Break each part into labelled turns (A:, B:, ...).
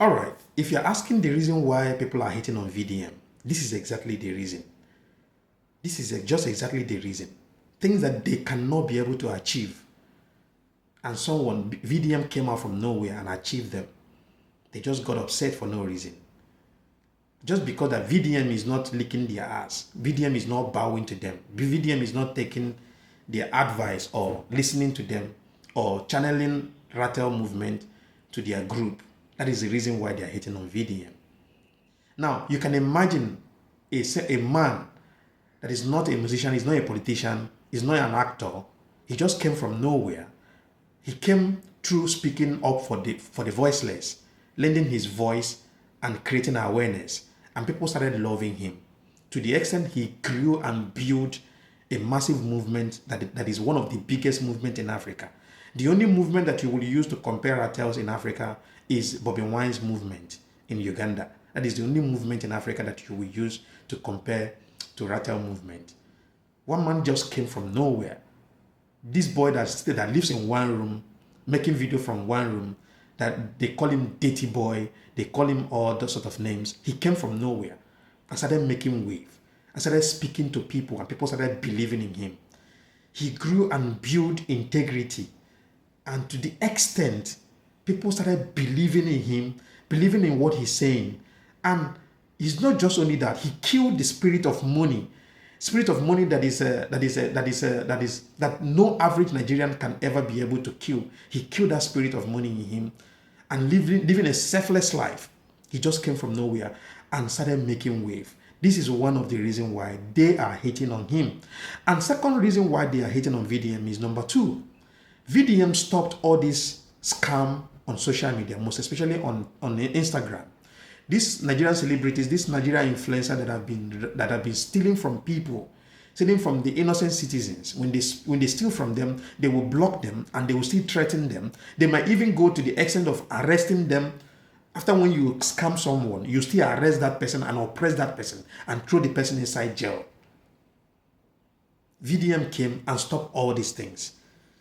A: All right. If you're asking the reason why people are hating on VDM, this is exactly the reason. This is just exactly the reason. Things that they cannot be able to achieve. And VDM came out from nowhere and achieved them. They just got upset for no reason. Just because that VDM is not licking their ass. VDM is not bowing to them. VDM is not taking their advice or listening to them or channeling Rattle movement to their group. That is the reason why they are hating on VDM. Now, you can imagine a man that is not a musician, is not a politician, is not an actor. He just came from nowhere. He came through speaking up for the voiceless, lending his voice and creating awareness. And people started loving him to the extent he grew and built a massive movement that is one of the biggest movements in Africa. The only movement that you will use to compare Rattles in Africa is Bobby Wine's movement in Uganda. That is the only movement in Africa that you will use to compare to Rattle movement. One man just came from nowhere. This boy that lives in one room, making video from one room, that they call him Dirty Boy, they call him all those sort of names. He came from nowhere and started making wave and started speaking to people, and people started believing in him. He grew and built integrity, and to the extent people started believing in him, believing in what he's saying. And it's not just only that, he killed the spirit of money that no average Nigerian can ever be able to kill. He killed that spirit of money in him and living a selfless life. He just came from nowhere and started making wave. This is one of the reasons why they are hating on him. And second reason why they are hating on VDM is number 2. VDM stopped all this scam on social media, most especially on Instagram. These Nigerian celebrities, these Nigerian influencers that have been stealing from people, stealing from the innocent citizens. When they steal from them, they will block them and they will still threaten them. They might even go to the extent of arresting them. After when you scam someone, you still arrest that person and oppress that person and throw the person inside jail. VDM came and stopped all these things.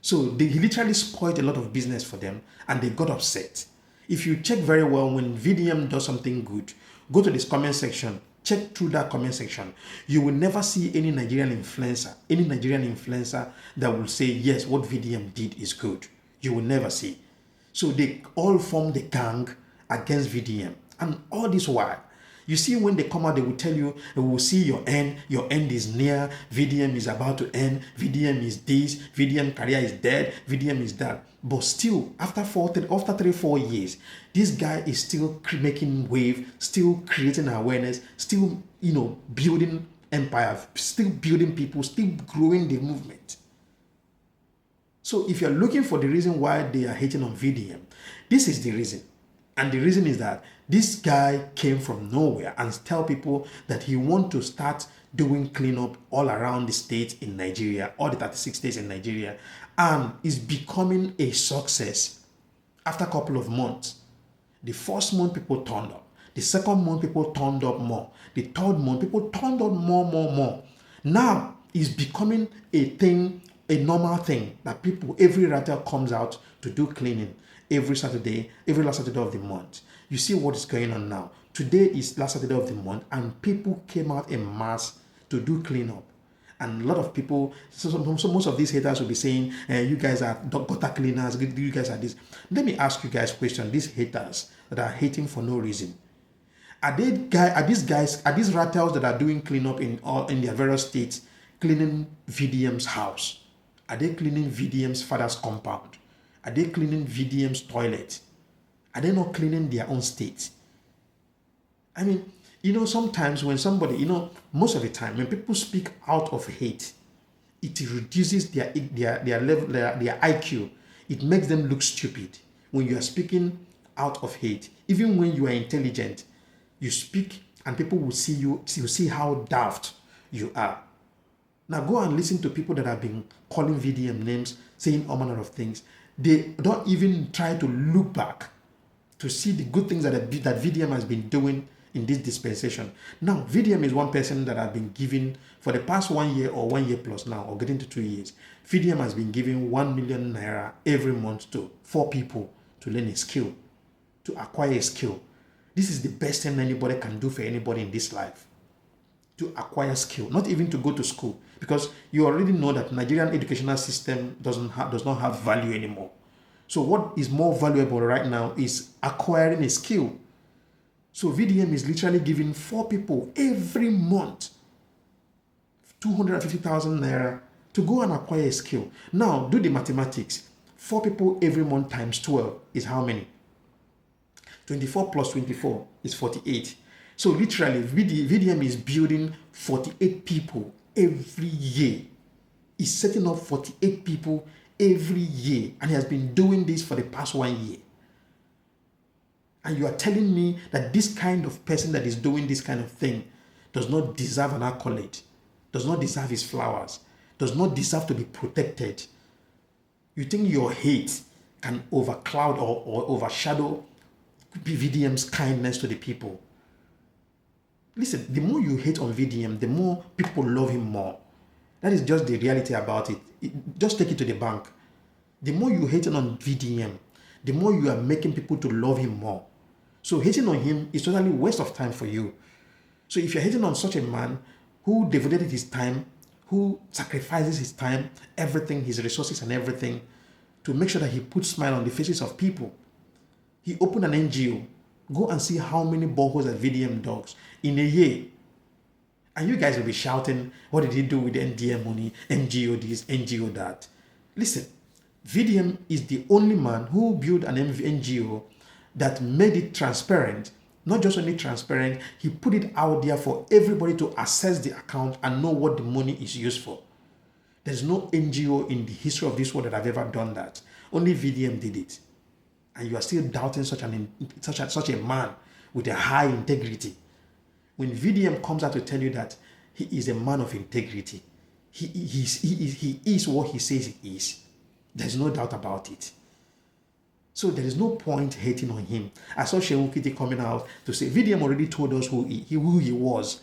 A: So he literally spoiled a lot of business for them and they got upset. If you check very well, when VDM does something good, go to this comment section, check through that comment section. You will never see any Nigerian influencer that will say, yes, what VDM did is good. You will never see. So they all form the gang against VDM. And all this while, you see when they come out, they will tell you, we will see your end is near, VDM is about to end, VDM is this, VDM career is dead, VDM is that. But still, after 3-4 years, this guy is still making wave, still creating awareness, still, building empire, still building people, still growing the movement. So if you're looking for the reason why they are hating on VDM, this is the reason. And the reason is that this guy came from nowhere and tell people that he want to start doing cleanup all around the states in Nigeria, all the 36 states in Nigeria, and is becoming a success. After a couple of months, the first month people turned up. The second month people turned up more. The third month people turned up more. Now it's becoming a thing, a normal thing that people, every writer comes out to do cleaning every last Saturday of the month. You see what is going on now. Today is last Saturday of the month and people came out en masse to do cleanup. And a lot of people, so most of these haters will be saying, you guys are gutter cleaners, you guys are this. Let me ask you guys a question, these haters that are hating for no reason. Are these rattles that are doing cleanup in their various states cleaning VDM's house? Are they cleaning VDM's father's compound? Are they cleaning VDM's toilet? Are they not cleaning their own state? I mean, sometimes when somebody, most of the time when people speak out of hate, it reduces their level, their IQ. It makes them look stupid. When you are speaking out of hate, even when you are intelligent, you speak and people will see you see how daft you are. Now go and listen to people that have been calling VDM names, saying all manner of things. They don't even try to look back to see the good things that VDM has been doing in this dispensation. Now, VDM is one person that has been giving for the past 1 year or 1 year plus now, or getting to 2 years. VDM has been giving 1 million naira every month to 4 people to learn a skill, to acquire a skill. This is the best thing anybody can do for anybody in this life. To acquire skill, not even to go to school, because you already know that Nigerian educational system does not have value anymore. So what is more valuable right now is acquiring a skill. So VDM is literally giving 4 people every month 250,000 naira to go and acquire a skill. Now do the mathematics. 4 people every month times 12 is how many? 24 plus 24 is 48. So literally, VDM is building 48 people every year. He's setting up 48 people every year. And he has been doing this for the past 1 year. And you are telling me that this kind of person that is doing this kind of thing does not deserve an accolade, does not deserve his flowers, does not deserve to be protected. You think your hate can overcloud or overshadow VDM's kindness to the people? Listen, the more you hate on VDM, the more people love him more. That is just the reality about it. Just take it to the bank. The more you hate on VDM, the more you are making people to love him more. So hating on him is totally a waste of time for you. So if you're hating on such a man who devoted his time, who sacrifices his time, everything, his resources and everything, to make sure that he puts smile on the faces of people. He opened an NGO. Go and see how many boreholes that VDM does in a year. And you guys will be shouting, what did he do with the NDM money, NGO this, NGO that? Listen, VDM is the only man who built an NGO that made it transparent. Not just only transparent, he put it out there for everybody to access the account and know what the money is used for. There's no NGO in the history of this world that have ever done that. Only VDM did it. And you are still doubting such a man with a high integrity. When VDM comes out to tell you that he is a man of integrity, he is what he says he is. There's no doubt about it. So there is no point hating on him. I saw Shehu Kitty coming out to say VDM already told us who he was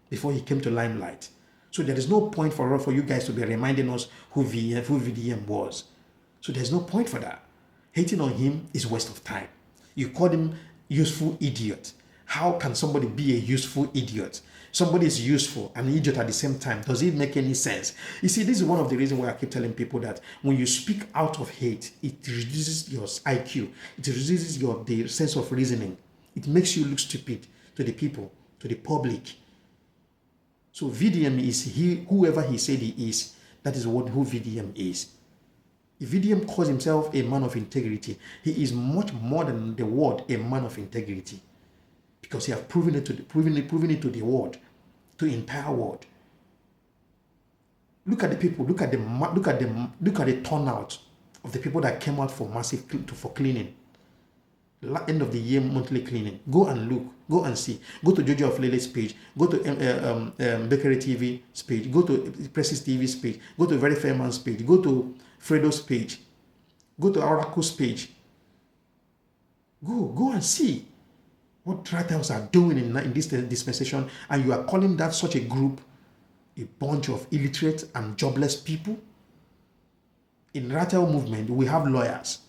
A: before he came to limelight. So there is no point for you guys to be reminding us who VDM was. So there's no point for that. Hating on him is a waste of time. You call him useful idiot. How can somebody be a useful idiot? Somebody is useful and an idiot at the same time. Does it make any sense? You see, this is one of the reasons why I keep telling people that when you speak out of hate, it reduces your IQ. It reduces the sense of reasoning. It makes you look stupid to the people, to the public. So VDM is whoever he said he is. That is who VDM is. If VDM calls himself a man of integrity, he is much more than the word a man of integrity, because he has proven it to the world, to the entire world. Look at the people. Look at the turnout of the people that came out for for cleaning. End of the year monthly cleaning. Go and look. Go and see. Go to Jojo of Lele's page. Go to Bakery TV's page. Go to Presses TV's page. Go to Very Fair Man's page. Go to Fredo's page. Go to Oracle's page. Go and see what writers are doing in this dispensation, and you are calling that such a group a bunch of illiterate and jobless people? In Ratel movement, we have lawyers,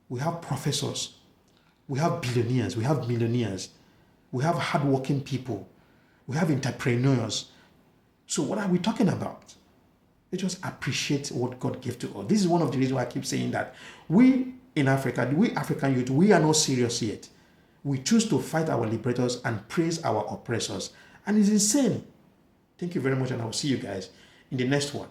A: we have professors, we have billionaires, we have millionaires, we have hardworking people, we have entrepreneurs. So what are we talking about? Let's just appreciate what God gave to us. This is one of the reasons why I keep saying that we in Africa, we African youth, we are not serious yet. We choose to fight our liberators and praise our oppressors. And it's insane. Thank you very much, and I will see you guys in the next one.